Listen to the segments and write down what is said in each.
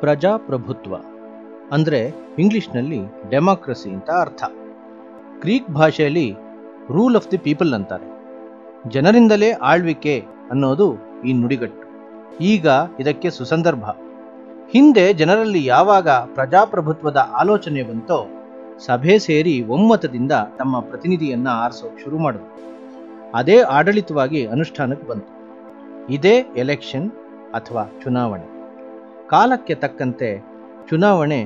ಪ್ರಜಾಪ್ರಭುತ್ವ ಅಂದರೆ ಇಂಗ್ಲಿಷ್ನಲ್ಲಿ ಡೆಮಾಕ್ರಸಿ ಅಂತ ಅರ್ಥ. ಗ್ರೀಕ್ ಭಾಷೆಯಲ್ಲಿ ರೂಲ್ ಆಫ್ ದಿ ಪೀಪಲ್ ಅಂತಾರೆ. ಜನರಿಂದಲೇ ಆಳ್ವಿಕೆ ಅನ್ನೋದು ಈ ನುಡಿಗಟ್ಟು. ಈಗ ಇದಕ್ಕೆ ಸುಸಂದರ್ಭ. ಹಿಂದೆ ಜನರಲ್ಲಿ ಯಾವಾಗ ಪ್ರಜಾಪ್ರಭುತ್ವದ ಆಲೋಚನೆ ಬಂತೋ ಸಭೆ ಸೇರಿ ಒಮ್ಮತದಿಂದ ತಮ್ಮ ಪ್ರತಿನಿಧಿಯನ್ನ ಆರಿಸೋಕೆ ಶುರು ಮಾಡಿದ್ರು. ಅದೇ ಆಡಳಿತವಾಗಿ ಅನುಷ್ಠಾನಕ್ಕೆ ಬಂತು. ಇದೇ ಎಲೆಕ್ಷನ್ ಅಥವಾ ಚುನಾವಣೆ. ಕಾಲಕ್ಕೆ ತಕ್ಕಂತೆ ಚುನಾವಣೆ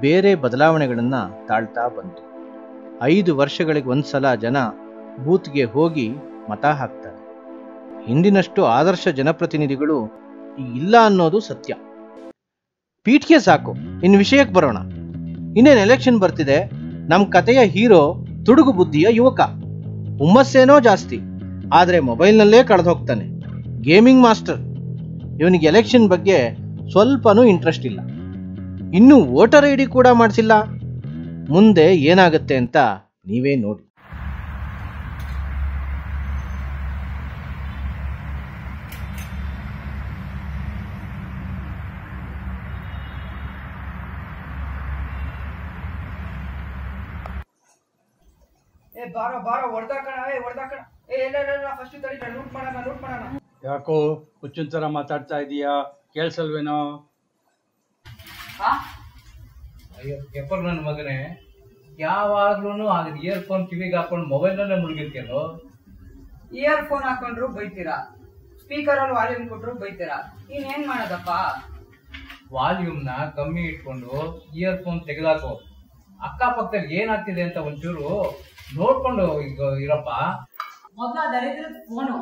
ಬೇರೆ ಬದಲಾವಣೆಗಳನ್ನು ತಾಳ್ತಾ ಬಂತು. 5 ವರ್ಷಗಳಿಗೆ ಒಂದ್ಸಲ ಜನ ಬೂತ್ಗೆ ಹೋಗಿ ಮತ ಹಾಕ್ತಾರೆ. ಹಿಂದಿನಷ್ಟು ಆದರ್ಶ ಜನಪ್ರತಿನಿಧಿಗಳು ಇಲ್ಲ ಅನ್ನೋದು ಸತ್ಯ. ಪೀಠಿಗೆ ಸಾಕು, ಇನ್ನು ವಿಷಯಕ್ಕೆ ಬರೋಣ. ಇನ್ನೇನು ಎಲೆಕ್ಷನ್ ಬರ್ತಿದೆ. ನಮ್ಮ ಕಥೆಯ ಹೀರೋ ತುಡುಗು ಬುದ್ಧಿಯ ಯುವಕ. ಹುಮ್ಮಸ್ಸೇನೋ ಜಾಸ್ತಿ, ಆದರೆ ಮೊಬೈಲ್ನಲ್ಲೇ ಕಳೆದು ಹೋಗ್ತಾನೆ. Gaming master. ಇವನಿಗೆ ಎಲೆಕ್ಷನ್ ಬಗ್ಗೆ ಸ್ವಲ್ಪನೂ ಇಂಟ್ರೆಸ್ಟ್ ಇಲ್ಲ. ಇನ್ನೂ ವೋಟರ್ ಐಡಿ ಕೂಡ ಮಾಡಿಸಿಲ್ಲ. ಮುಂದೆ ಏನಾಗುತ್ತೆ ಅಂತ ನೀವೇ ನೋಡಿ. ಯಾಕೋ ಹುಚ್ಚಿನ ತರ ಮಾತಾಡ್ತಾ ಇದೀಯಾ? ಕೇಳಿಸಲ್ವೇನೋ? ಅಯ್ಯೋ ಪೇಪರ್ ನನ್ನ ಮಗನೇ, ಯಾವಾಗ್ಲೂ ಅದ್ ಇಯರ್ಫೋನ್ ಕಿವಿಗೆ ಹಾಕೊಂಡು ಮೊಬೈಲ್ನಲ್ಲೇ ಮುಳುಗಿರ್ತೀಯಲ್ಲೋ. ಇಯರ್ಫೋನ್ ಹಾಕೊಂಡ್ರು ಬೈತೀರಾ, ಸ್ಪೀಕರ್ ಅಲ್ಲಿ ವಾಲ್ಯೂಮ್ ಕೊಟ್ರು ಬೈತೀರಾ. ಇನ್ನೇನ್ ಮಾಡೋದಪ್ಪ? ವಾಲ್ಯೂಮ್ ನ ಕಮ್ಮಿ ಇಟ್ಕೊಂಡು ಇಯರ್ಫೋನ್ ತೆಗೆದಾಕೋ. ಅಕ್ಕಪಕ್ಕದಲ್ಲಿ ಏನಾಗ್ತಿದೆ ಅಂತ ಒಂಚೂರು ನೋಡ್ಕೊಂಡು ಇರಪ್ಪ. ಮೊದ್ಲ ದರಿದ್ರದ ಫೋನು,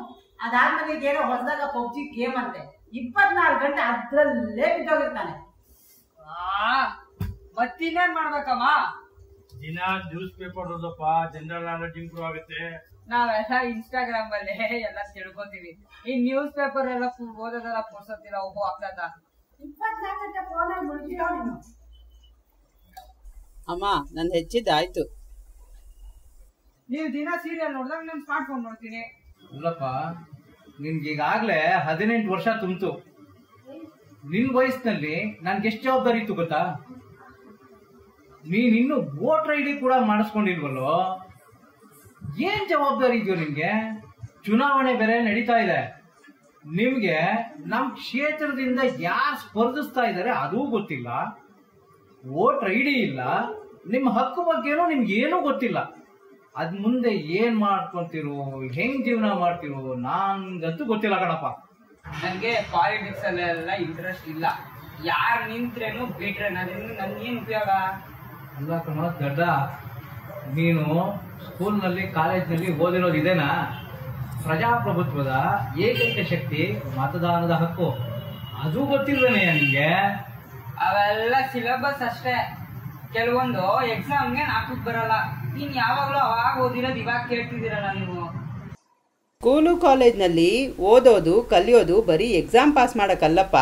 ಅದಾದ್ಮೇಲೆ ಏನೋ ಹೊಸದಾಗ ಪಬ್ಜಿ ಗೇಮ್ ಅಂತೆ. 24 ಗಂಟೆ ಅದ್ರಲ್ಲೇ ಬಿದ್ದೋಗಿರ್ತಾನೆ. ಮತ್ತಿನ್ನೇನ್ ಮಾಡ್ಬೇಕಮ್ಮ? ದಿನ ನ್ಯೂಸ್ ಪೇಪರ್ ಓದಪ್ಪ, ಜನರಲ್ ನಾಲೆಡ್ಜ್ ಇಂಪ್ರೂವ್ ಆಗುತ್ತೆ. ನಾವೆಲ್ಲ ಇನ್ಸ್ಟಾಗ್ರಾಮ್ ಅಲ್ಲೇ ಎಲ್ಲ ತಿಳ್ಕೊತೀವಿ. ಈ ನ್ಯೂಸ್ ಪೇಪರ್ ಎಲ್ಲ ಓದೋದೆಲ್ಲ ಪುರ್ಸತ್ತಿಲ್ಲ. ಒಬ್ಬ ಆಗ್ತದ 24 ಗಂಟೆ ಫೋನಲ್ಲಿ ಮುಳುಗಿರೋ ನೀನು. ಅಮ್ಮ ನಂದು ಹೆಚ್ಚಿದ್ದಾಯ್ತು. ನೀವು ದಿನ ಸೀರಿಯಲ್ ನೋಡಿದಾಗ ನಾನು ಸ್ಮಾರ್ಟ್ ಫೋನ್ ನೋಡ್ತೀನಿ. ಇಲ್ಲಪ್ಪ, ನಿನ್ಗೆ ಈಗಾಗ್ಲೇ 18 ವರ್ಷ ತುಂಬಿತು. ನಿನ್ ವಯಸ್ಸಿನಲ್ಲಿ ನನ್ಗೆ ಎಷ್ಟು ಜವಾಬ್ದಾರಿ ಇತ್ತು ಗೊತ್ತಾ? ನೀನಿನ್ನು ವೋಟರ್ ಐಡಿ ಕೂಡ ಮಾಡಿಸ್ಕೊಂಡಿಲ್ವಲ್ಲೋ? ಏನ್ ಜವಾಬ್ದಾರಿ ಇದೆಯೋ ನಿಮ್ಗೆ? ಚುನಾವಣೆ ಬೇರೆ ನಡೀತಾ ಇದೆ. ನಿಮ್ಗೆ ನಮ್ ಕ್ಷೇತ್ರದಿಂದ ಯಾರು ಸ್ಪರ್ಧಿಸ್ತಾ ಇದಾರೆ ಅದೂ ಗೊತ್ತಿಲ್ಲ, ವೋಟರ್ ಐಡಿ ಇಲ್ಲ, ನಿಮ್ ಹಕ್ಕು ಬಗ್ಗೆನೂ ನಿಮ್ಗೆ ಏನೂ ಗೊತ್ತಿಲ್ಲ. ಅದ್ ಮುಂದೆ ಏನ್ ಮಾಡ್ಕೊಂತಿರೋ, ಹೆಂಗ್ ಜೀವನ ಮಾಡ್ತಿರೋ ನನ್ಗಂತೂ ಗೊತ್ತಿಲ್ಲ ಕಣಪ್ಪ. ನನ್ಗೆ ಪಾಲಿಟಿಕ್ಸ್ ಅಲ್ಲೆಲ್ಲ ಇಂಟ್ರೆಸ್ಟ್ ಇಲ್ಲ. ಯಾರು ನಿಂತ್ರೇನು ಬಿಟ್ರೆ ನನ್ಗೇನ್ ಉಪಯೋಗ? ಅಲ್ಲ ಕಣ ದಡ್ಡ, ನೀನು ಸ್ಕೂಲ್ನಲ್ಲಿ ಕಾಲೇಜ್ನಲ್ಲಿ ಓದಿರೋದು ಇದೇನಾ? ಪ್ರಜಾಪ್ರಭುತ್ವದ ಏಕೈಕ ಶಕ್ತಿ ಮತದಾನದ ಹಕ್ಕು. ಅದು ಗೊತ್ತಿಲ್ವೇನೆಯ ನಿಂಗೆ? ಅವೆಲ್ಲ ಸಿಲೆಬಸ್ ಅಷ್ಟೇ. ಕೆಲವೊಂದು ಎಕ್ಸಾಮ್ಗೆ ನಾಲ್ಕಕ್ಕೆ ಬರಲ್ಲ. ನೀನ್ ಯಾವಾಗ್ಲೂ ಅವಾಗ ಓದಿರೋದು ಇವಾಗ ಕೇಳ್ತಿದ್ದೀರಲ್ಲ ನೀವು. ಸ್ಕೂಲು ಕಾಲೇಜ್ನಲ್ಲಿ ಓದೋದು ಕಲಿಯೋದು ಬರೀ ಎಕ್ಸಾಮ್ ಪಾಸ್ ಮಾಡೋಕ್ಕಲ್ಲಪ್ಪ.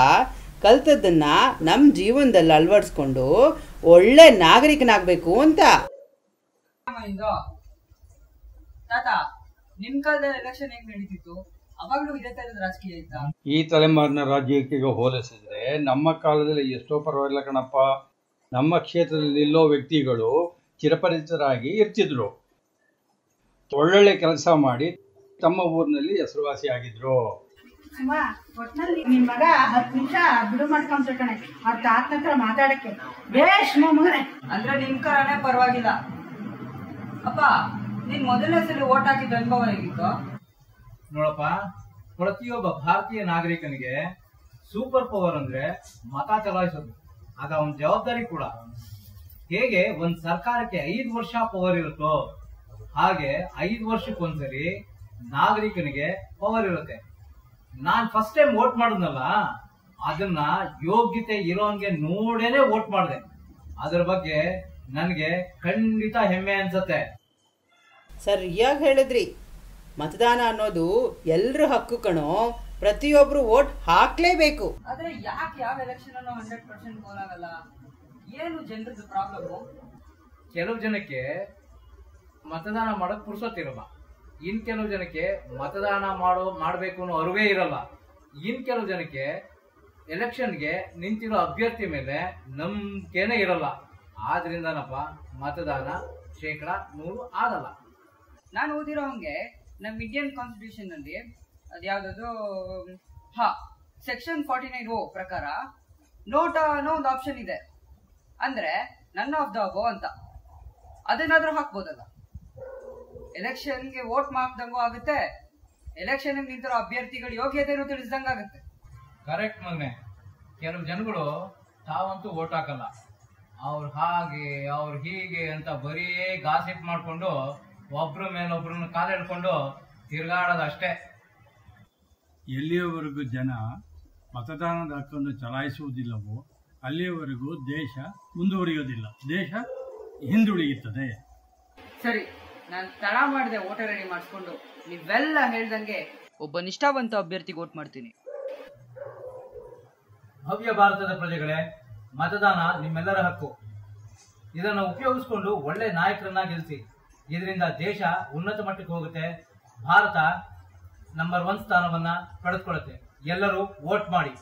ಕಲ್ತದ್ದನ್ನ ನಮ್ಮ ಜೀವನದಲ್ಲಿ ಅಳವಡಿಸ್ಕೊಂಡು ಒಳ್ಳೆ ನಾಗರಿಕನಾಗಬೇಕು ಅಂತ. ತಾತ, ನಿಮ್ ಕಾಲದಲ್ಲಿ ಎಲೆಕ್ಷನ್ ಹೆಂಗ್ ನಡೀತಿತ್ತು? ಅವಾಗ್ಲೂ ಇದೇ ತರದ ರಾಜಕೀಯ ಇತ್ತ? ಈ ತಲೆಮಾರಿನ ರಾಜಕೀಯಕ್ಕೆ ಹೋಲಿಸಿದ್ರೆ ನಮ್ಮ ಕಾಲದಲ್ಲಿ ಎಷ್ಟೋ ಪರವಾಗಿಲ್ಲ ಕಣಪ್ಪ. ನಮ್ಮ ಕ್ಷೇತ್ರದಲ್ಲಿ ನಿಲ್ಲೋ ವ್ಯಕ್ತಿಗಳು ಚಿರಪರಿಚಿತರಾಗಿ ಇರ್ತಿದ್ರು. ಒಳ್ಳೊಳ್ಳೆ ಕೆಲಸ ಮಾಡಿ ತಮ್ಮ ಊರಿನಲ್ಲಿ ಹೆಸರುವಾಸಿ ಆಗಿದ್ರು. ಒಟ್ನಲ್ಲಿ ನಿನ್ ಮಗ 10 ನಿಮಿಷ ಬಿಡು ಮಾಡ್ಕೊಂತ ಕಣೆ, ಅವ್ರ ತಾತನ ಹತ್ರ ಮಾತಾಡಕ್ಕೆ. ಬೇಷ್ ಮಗನೇ. ಅಂದ್ರೆ ನಿಮ್ ಕರನೇ ಪರವಾಗಿಲ್ಲ. ಅಪ್ಪ, ನೀನ್ ಮೊದಲನೇ ಸಲ ಓಟ್ ಹಾಕಿದ ಅನುಭವ ಹೇಗಿತ್ತು? ನೋಡಪ್ಪ, ಪ್ರತಿಯೊಬ್ಬ ಭಾರತೀಯ ನಾಗರಿಕನಿಗೆ ಸೂಪರ್ ಪವರ್ ಅಂದ್ರೆ ಮತ ಚಲಾಯಿಸೋದು. ಆಗ ಅವನ ಜವಾಬ್ದಾರಿ ಕೂಡ. ಹೇಗೆ ಒಂದ್ ಸರ್ಕಾರಕ್ಕೆ 5 ವರ್ಷ ಪವರ್ ಇರುತ್ತೋ ಹಾಗೆ 5 ವರ್ಷಕ್ಕೊಂದ್ಸರಿ ನಾಗರಿಕನಿಗೆ ಪವರ್ ಇರುತ್ತೆ. ನಾನ್ ಫಸ್ಟ್ ಟೈಮ್ ವೋಟ್ ಮಾಡಿದ್ನಲ್ಲ, ಅದನ್ನ ಯೋಗ್ಯತೆ ಇರೋನ್ಗೆ ನೋಡೇನೆ ವೋಟ್ ಮಾಡಿದೆ. ಅದ್ರ ಬಗ್ಗೆ ನನಗೆ ಖಂಡಿತ ಹೆಮ್ಮೆ ಅನ್ಸತ್ತೆ. ಸರಿಯಾಗಿ ಹೇಳಿದ್ರಿ. ಮತದಾನ ಅನ್ನೋದು ಎಲ್ರ ಹಕ್ಕು ಕಣೋ. ಪ್ರತಿಯೊಬ್ರು ವೋಟ್ ಹಾಕ್ಲೇಬೇಕು. ಆದ್ರೆ ಯಾಕೆ ಯಾವ ಎಲೆಕ್ಷನ್ ಅನ್ನು 100% ಗೋಲಾಗಲ್ಲ? ಏನು ಜನರದ್ದು ಪ್ರಾಬ್ಲಮ್? ಕೆಲವು ಜನಕ್ಕೆ ಮತದಾನ ಮಾಡಕ್ ಪುರ್ಸೊತ್ತಿರಲ್ಲ. ಇನ್ ಕೆಲವು ಜನಕ್ಕೆ ಮತದಾನ ಮಾಡ್ಬೇಕು ಅನ್ನೋ ಅರಿವೇ ಇರಲ್ಲ. ಇನ್ ಕೆಲವು ಜನಕ್ಕೆ ಎಲೆಕ್ಷನ್ಗೆ ನಿಂತಿರೋ ಅಭ್ಯರ್ಥಿ ಮೇಲೆ ನಂಬಿಕೆನೇ ಇರಲ್ಲ. ಆದ್ರಿಂದನಪ್ಪ ಮತದಾನ 100% ಆಗಲ್ಲ. ನಾನು ಓದಿರೋ ಹಂಗೆ ನಮ್ಮ ಇಂಡಿಯನ್ ಕಾನ್ಸ್ಟಿಟ್ಯೂಷನ್ ನಲ್ಲಿ ಅದ್ಯಾವ್ದು ಸೆಕ್ಷನ್ 49 ಪ್ರಕಾರ ನೋಟ ಅನ್ನೋ ಒಂದು ಆಪ್ಷನ್ ಇದೆ. ಅಂದ್ರೆ ನನ್ ಆಫ್ ದ ಅಬೋ ಅಂತ, ಅದನ್ನಾದ್ರೂ ಹಾಕ್ಬೋದಲ್ಲ. ಎಲೆಕ್ಷನ್ಗೆ ವೋಟ್ ಮಾಡ್ದಂಗೂ ಆಗುತ್ತೆ, ಎಲೆಕ್ಷನ್ ನಿಂತಿರೋ ಅಭ್ಯರ್ಥಿಗಳ ಯೋಗ್ಯತೆನೂ ತಿಳಿಸ್ದಂಗಾಗುತ್ತೆ. ಕರೆಕ್ಟ್ ಮಗನೆ. ಕೆಲವು ಜನಗಳು ತಾವಂತೂ ವೋಟ್ ಹಾಕಲ್ಲ, ಅವ್ರು ಹಾಗೆ ಅವ್ರು ಹೀಗೆ ಅಂತ ಬರೀ ಗಾಸಿಪ್ ಮಾಡ್ಕೊಂಡು ಒಬ್ರ ಮೇಲೊಬ್ರನ್ನ ಕಾಲೆಳ್ಕೊಂಡು ತಿರ್ಗಾಡೋದಷ್ಟೇ. ಎಲ್ಲಿಯವರೆಗೂ ಜನ ಮತದಾನದ ಹಕ್ಕನ್ನು ಚಲಾಯಿಸುವುದಿಲ್ಲವೋ ಅಲ್ಲಿಯವರೆಗೂ ದೇಶ ಮುಂದುವರಿಯೋದಿಲ್ಲ, ದೇಶ ಹಿಂದುಳಿಯುತ್ತದೆ. ಸರಿ, ನಾನು ತಡ ಮಾಡದೆ ವೋಟರ್ ರೆಡಿ ಮಾಡಿಸ್ಕೊಂಡು ನೀವೆಲ್ಲ ಹೇಳ್ದಂಗೆ ಒಬ್ಬ ನಿಷ್ಠಾವಂತ ಅಭ್ಯರ್ಥಿಗೆ ವೋಟ್ ಮಾಡ್ತೀನಿ. ಭವ್ಯ ಭಾರತದ ಪ್ರಜೆಗಳೇ, ಮತದಾನ ನಿಮ್ಮೆಲ್ಲರ ಹಕ್ಕು. ಇದನ್ನು ಉಪಯೋಗಿಸ್ಕೊಂಡು ಒಳ್ಳೆ ನಾಯಕರನ್ನ ಗೆಲ್ಲಿಸಿ. ಇದರಿಂದ ದೇಶ ಉನ್ನತ ಮಟ್ಟಕ್ಕೆ ಹೋಗುತ್ತೆ, ಭಾರತ ನಂಬರ್ 1 ಸ್ಥಾನವನ್ನ ಪಡೆದುಕೊಳ್ಳುತ್ತೆ. ಎಲ್ಲರೂ ವೋಟ್ ಮಾಡಿ.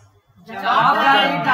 ಜವಾಬ್ದಾರಿಯುತ